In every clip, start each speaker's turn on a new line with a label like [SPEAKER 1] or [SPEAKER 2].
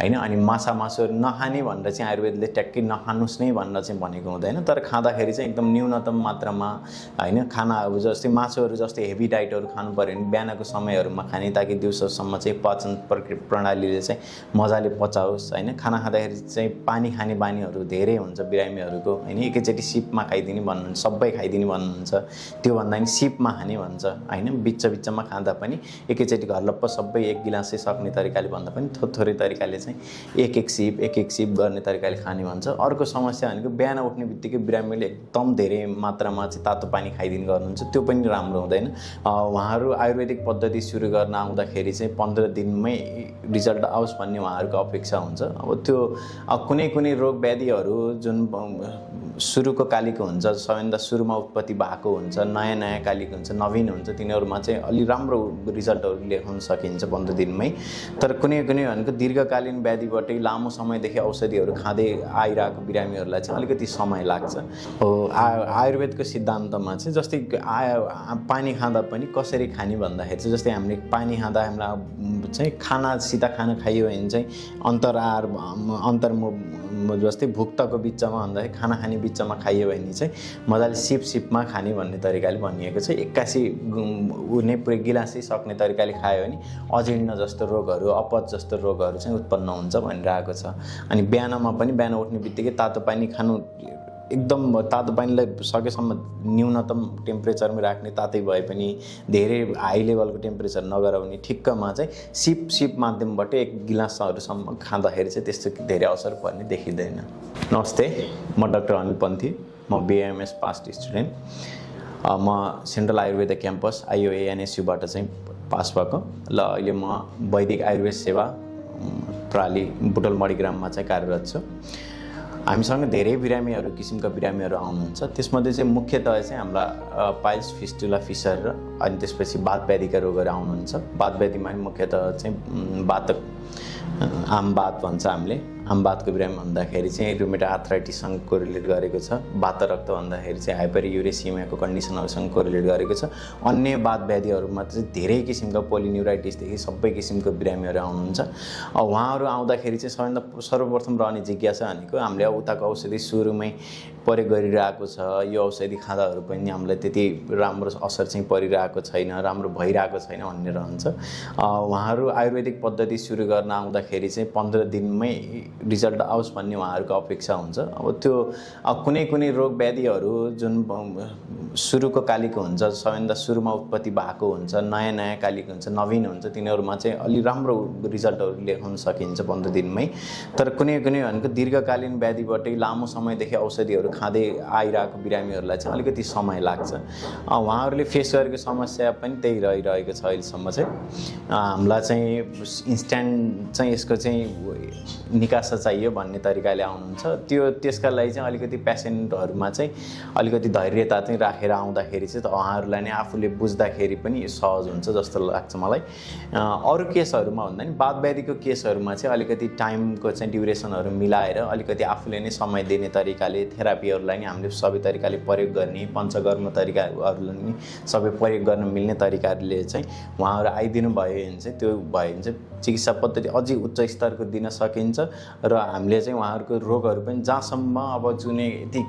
[SPEAKER 1] हैन। अनि माछा मासुहरू नखाने भनेर चाहिँ आयुर्वेदले ट्याक्कै नखानुस् नै भनेर चाहिँ भनेको हुँदैन, तर खाँदाखेरि चाहिँ एकदम न्यूनतम मात्रामा हैन। खाना अब जस्तै मासुहरू जस्तै हेभी डाइटहरू खानु पर्यो भने बिहानको समयहरूमा खाने, ताकि दिउँसोसम्म चाहिँ पाचन प्रणालीले चाहिँ मजाले पचाओस् हैन। खाना खाँदाखेरि चाहिँ पानी खाने बानीहरू धेरै हुन्छ बिरामीहरूको हैन। एकैचोटि सिपमा खाइदिने भन्नुहुन्छ, सबै खाइदिने भन्नुहुन्छ, त्यो भन्दा नि सिपमा खाने भन्छ हैन। बिचमा खाँदा पनि एकैचोटि घरलप्प सबै एक गिलासै सक्ने तरिकाले भन्दा पनि थोरै तरिकाले चाहिँ एक सिप गर्ने तरिकाले खाने भन्छ। अर्को समस्या भनेको बिहान उठ्ने बित्तिकै बिरामीले एकदम धेरै मात्रामा चाहिँ तातो पानी खाइदिने गर्नुहुन्छ, त्यो पनि राम्रो हुँदैन। उहाँहरू आयुर्वेदिक पद्धति सुरु गर्न आउँदाखेरि चाहिँ 15 दिनमै रिजल्ट आओस् भन्ने उहाँहरूको अपेक्षा हुन्छ। अब त्यो कुनै रोग व्याधिहरू जुन सुरुको कालीको हुन्छ, सबैभन्दा सुरुमा उत्पत्ति भएको हुन्छ, नयाँ कालीको हुन्छ, नवीन हुन्छ, तिनीहरूमा चाहिँ अलि राम्रो रिजल्टहरू देखाउन सकिन्छ 15 दिनमै। तर कुनै भनेको दीर्घकालीन व्याधिबाटै लामो समयदेखि औषधिहरू खाँदै आइरहेको बिरामीहरूलाई चाहिँ अलिकति समय लाग्छ। आयुर्वेदको सिद्धान्तमा चाहिँ जस्तै पानी खाँदा पनि कसरी खाने भन्दाखेरि चाहिँ जस्तै हामीले पानी खाँदा हामीलाई चाहिँ सिधा खाना खाइयो भने चाहिँ जस्तै भुक्तको बिचमा भन्दाखेरि खाना खाने बिचमा खाइयो भने चाहिँ मजाले सिपमा खाने भन्ने तरिकाले भनिएको छ। एक्कासी नै पुरै गिलासै सक्ने तरिकाले खायो भने अजीर्ण जस्तो रोगहरू, अपच जस्तो रोगहरू चाहिँ उत्पन्न हुन्छ भनिरहेको छ। अनि बिहान उठ्ने बित्तिकै तातो पानी खानु, एकदम तातो पानीलाई सकेसम्म न्यूनतम टेम्परेचरमै राख्ने, तातै भए पनि धेरै हाई लेभलको टेम्परेचर नगराउने, ठिक्कमा चाहिँ सिप माध्यमबाट एक गिलासहरूसम्म खाँदाखेरि चाहिँ त्यस्तो धेरै असर पर्ने देखिँदैन। नमस्ते, म डाक्टर अनिल पन्थी, म BAMS पास्ट स्टुडेन्ट। म सेन्ट्रल आयुर्वेद क्याम्पस IOANSUबाट चाहिँ पास भएको। ल अहिले म वैदिक आयुर्वेद सेवा प्राली बुटोल मणिग्राममा चाहिँ कार्यरत छु। हामीसँग धेरै किसिमका बिरामीहरू आउनुहुन्छ। त्यसमध्ये चाहिँ मुख्यतः चाहिँ हामीलाई पाइल्स, फिस्टुला, फिसर र अनि त्यसपछि वात व्याधिका रोगहरू आउनुहुन्छ। वात व्याधिमा मुख्यतः चाहिँ आम वात भन्छ हामीले। आम वातको बिरामी भन्दाखेरि चाहिँ रुमेटोइड आर्थराइटिससँग कोरिलेट गरेको छ। वात रक्त भन्दाखेरि चाहिँ हाइपरयुरेसिमियाको कन्डिसनहरूसँग कोरिलेट गरेको छ। अन्य वात व्याधिहरूमा चाहिँ धेरै किसिमका पोलिन्युराइटिसदेखि सबै किसिमको बिरामीहरू आउनुहुन्छ। उहाँहरू आउँदाखेरि चाहिँ सबैभन्दा सर्वप्रथम रहने जिज्ञासा भनेको हामीले उताको औषधि सुरुमै प्रयोग गरिरहेको छ, यो औषधि खाँदाहरू पनि हामीलाई त्यति राम्रो असर चाहिँ परिरहेको छैन, राम्रो भइरहेको छैन भन्ने रहन्छ। उहाँहरू आयुर्वेदिक पद्धति सुरु गर्न आउँदाखेरि चाहिँ 15 दिनमै रिजल्ट आओस् भन्ने उहाँहरूको अपेक्षा हुन्छ। अब त्यो कुनै रोग व्याधिहरू जुन सुरुको कालीको हुन्छ, सबैभन्दा सुरुमा उत्पत्ति भएको हुन्छ, नयाँ कालीको हुन्छ, नवीन हुन्छ, तिनीहरूमा चाहिँ अलि राम्रो रिजल्टहरू देखाउन सकिन्छ 15 दिनमै। तर कुनै भनेको दीर्घकालीन व्याधिबाटै लामो समयदेखि औषधिहरू खाँदै आइरहेको बिरामीहरूलाई चाहिँ अलिकति समय लाग्छ। उहाँहरूले फेस गरेको समस्या पनि त्यही रहिरहेको छ। अहिलेसम्म चाहिँ हामीलाई चाहिँ इन्स्ट्यान्ट चाहिँ यसको चाहिँ निकास चाहियो भन्ने तरिकाले आउनुहुन्छ। त्यसका लागि चाहिँ अलिकति पेसेन्टहरूमा चाहिँ अलिकति धैर्यता चाहिँ राखेर आउँदाखेरि चाहिँ उहाँहरूलाई नै आफूले बुझ्दाखेरि पनि सहज हुन्छ जस्तो लाग्छ मलाई। अरू केसहरूमा भन्दा नि वात व्याधिको केसहरूमा चाहिँ अलिकति टाइमको चाहिँ ड्युरेसनहरू मिलाएर अलिकति आफूले नै समय दिने तरिकाले थेरापीहरूलाई नै हामीले सबै तरिकाले प्रयोग गर्ने, पञ्चकर्म तरिकाहरूलाई नि सबै प्रयोग गर्न मिल्ने तरिकाले चाहिँ उहाँहरू आइदिनु भयो भने चाहिँ त्यो भयो भने चाहिँ चिकित्सा पद्धति अझै उच्च स्तरको दिन सकिन्छ। र हामीले चाहिँ उहाँहरूको रोगहरू पनि जहाँसम्म अब जुनै यति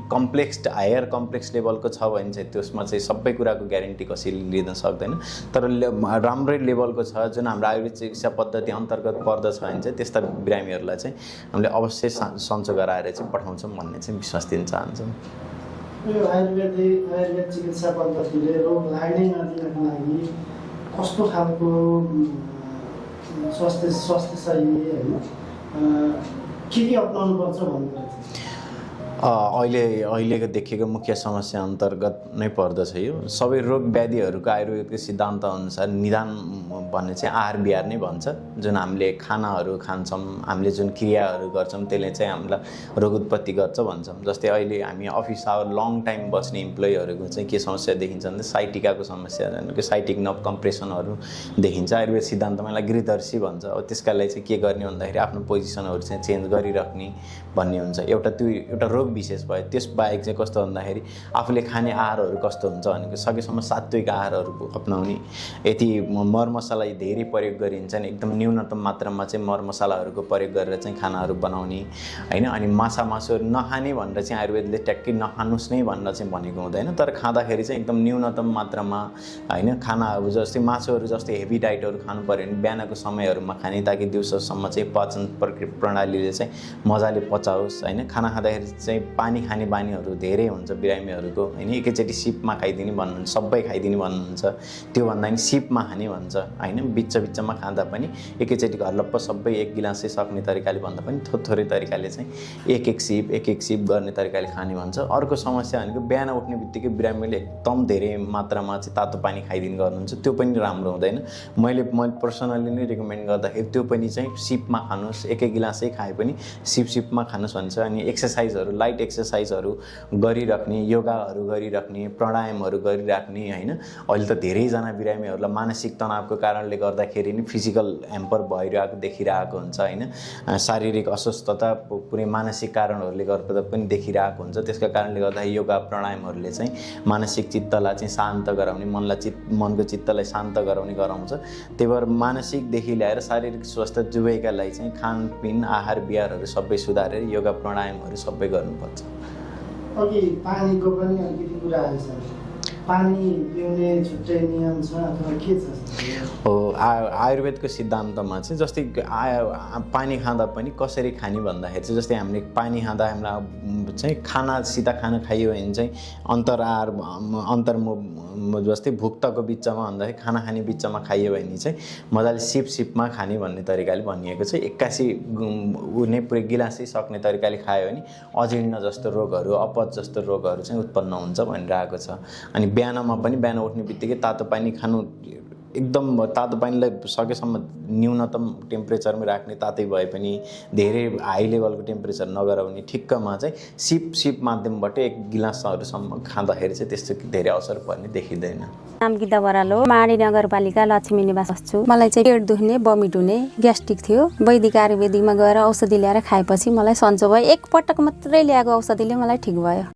[SPEAKER 1] हायर कम्प्लेक्स लेभलको छ भने चाहिँ त्यसमा चाहिँ सबै कुराको ग्यारेन्टी कसैले लिन सक्दैन। तर राम्रै लेभलको छ जुन हाम्रो आयुर्वेद चिकित्सा पद्धति अन्तर्गत पर्दछ भने चाहिँ त्यस्ता बिरामीहरूलाई चाहिँ हामीले अवश्य सन्चो गराएर चाहिँ पठाउँछौँ भन्ने चाहिँ विश्वास दिन चाहन्छौँ।
[SPEAKER 2] यो आयुर्वेद चिकित्सा पद्धतिले रोग लाग्नै नदिनको लागि कस्तो खालको स्वास्थ्य शैली होइन के अपनाउनु पर्छ भन्ने
[SPEAKER 1] अहिलेको देखेको मुख्य समस्या अन्तर्गत नै पर्दछ। यो सबै रोग व्याधिहरूको आयुर्वेदको सिद्धान्त अनुसार निदान भन्ने चाहिँ आहार विहार नै भन्छ। जुन हामीले खानाहरू खान्छौँ, हामीले जुन क्रियाहरू गर्छौँ त्यसले चाहिँ हामीलाई रोग उत्पत्ति गर्छ भन्छौँ। जस्तै अहिले हामी अफिस आवर लङ टाइम बस्ने इम्प्लोइहरूको चाहिँ के समस्या देखिन्छ भने साइटिकाको समस्या, भनेको साइटिक नर्भ कम्प्रेसनहरू देखिन्छ। आयुर्वेद सिद्धान्तमा यसलाई गृहदर्शी भन्छ। अब त्यसका लागि चाहिँ के गर्ने भन्दाखेरि आफ्नो पोजिसनहरू चाहिँ चेन्ज गरिराख्ने भन्ने हुन्छ। एउटा रोग विशेष भयो। त्यसबाहेक चाहिँ कस्तो भन्दाखेरि आफूले खाने आहारहरू कस्तो हुन्छ भनेको सकेसम्म सात्विक आहारहरू अपनाउने। यति मरमसला धेरै प्रयोग गरिन्छ नि, एकदम न्यूनतम मात्रामा चाहिँ मरमसलाहरूको प्रयोग गरेर चाहिँ खानाहरू बनाउने होइन। अनि माछा मासुहरू नखाने भनेर चाहिँ आयुर्वेदले ट्याक्कै नखानुस् नै भनेर चाहिँ भनेको हुँदैन, तर खाँदाखेरि चाहिँ एकदम न्यूनतम मात्रामा होइन। खाना अब जस्तै मासुहरू जस्तै हेभी डाइटहरू खानु पऱ्यो भने बिहानको समयहरूमा खाने, ताकि दिउँसोसम्म चाहिँ पाचन प्रणालीले चाहिँ मजाले पचाओस् होइन। खाना खाँदाखेरि चाहिँ पानी खाने बानीहरू धेरै हुन्छ बिरामीहरूको होइन। एकैचोटि सिपमा खाइदिने भन्नुहुन्छ, सबै खाइदिने भन्नुहुन्छ, त्योभन्दा नि सिपमा खाने भन्छ होइन। बिचमा खाँदा पनि एकैचोटि घरलप्प सबै एक गिलासै सक्ने तरिकाले भन्दा पनि थोरै तरिकाले चाहिँ एक सिप गर्ने तरिकाले खाने भन्छ। अर्को समस्या भनेको बिहान उठ्ने बित्तिकै बिरामीले एकदम धेरै मात्रामा चाहिँ तातो पानी खाइदिने गर्नुहुन्छ, त्यो पनि राम्रो हुँदैन। मैले पर्सनली नै रिकमेन्ड गर्दाखेरि त्यो पनि चाहिँ सिपमा खानुहोस्, एकै गिलासै खाए पनि सिपमा खानुहोस् भन्छ। अनि एक्सर्साइजहरू, लाइट एक्सर्साइजहरू गरिराख्ने, योगाहरू गरिराख्ने, प्राणायामहरू गरिराख्ने होइन। अहिले त धेरैजना बिरामीहरूलाई मानसिक तनावको कारणले गर्दाखेरि नि फिजिकल ह्याम्पर भइरहेको देखिरहेको हुन्छ होइन। शारीरिक अस्वस्थता पुरै मानसिक कारणहरूले गर्दा पनि देखिरहेको हुन्छ। त्यसका कारणले गर्दा योगा प्राणायामहरूले चाहिँ मानसिक चित्तलाई चाहिँ शान्त गराउने, मनको चित्तलाई शान्त गराउने गराउँछ। त्यही भएर मानसिकदेखि ल्याएर शारीरिक स्वास्थ्य दुवैका लागि चाहिँ खानपिन, आहार विहारहरू सबै सुधारेर योगा प्राणायामहरू सबै गर्नुपर्छ।
[SPEAKER 2] अघि पानीको पनि अलिकति कुरा आएछ, पानी पिउने छुट्टै नियम छ अथवा के छ?
[SPEAKER 1] हो, आयुर्वेदको सिद्धान्तमा चाहिँ जस्तै पानी खाँदा पनि कसरी खाने भन्दाखेरि चाहिँ जस्तै हामीले पानी खाँदा हामीलाई चाहिँ सिधा खाना खाइयो भने चाहिँ जस्तै भुक्तको बिचमा भन्दाखेरि खाना खाने बिचमा खाइयो भने चाहिँ मजाले सिपमा खाने भन्ने तरिकाले भनिएको छ। एक्कासी नै पुरै गिलासै सक्ने तरिकाले खायो भने अजीर्ण जस्तो रोगहरू, अपच जस्तो रोगहरू चाहिँ उत्पन्न हुन्छ भनेर आएको छ। अनि बिहानमा पनि बिहान उठ्ने बित्तिकै तातो पानी खानु, एकदम तातो पानीलाई सकेसम्म न्यूनतम टेम्परेचरमै राख्ने, तातै भए पनि धेरै हाई लेभलको टेम्परेचर नगराउने, ठिक्कमा चाहिँ सिप माध्यमबाट एक गिलासहरूसम्म खाँदाखेरि चाहिँ त्यस्तो धेरै असर पर्ने देखिँदैन।
[SPEAKER 3] नाम गीता बराल हो, माडी नगरपालिका लक्ष्मी निवास बस्छु। मलाई चाहिँ पेट दुख्ने, बमिट हुने, ग्यास्ट्रिक थियो। वैदिक आयुर्वेदिकमा गएर औषधि ल्याएर खाएपछि मलाई सन्चो भयो। एकपटक मात्रै ल्याएको औषधिले मलाई ठिक भयो।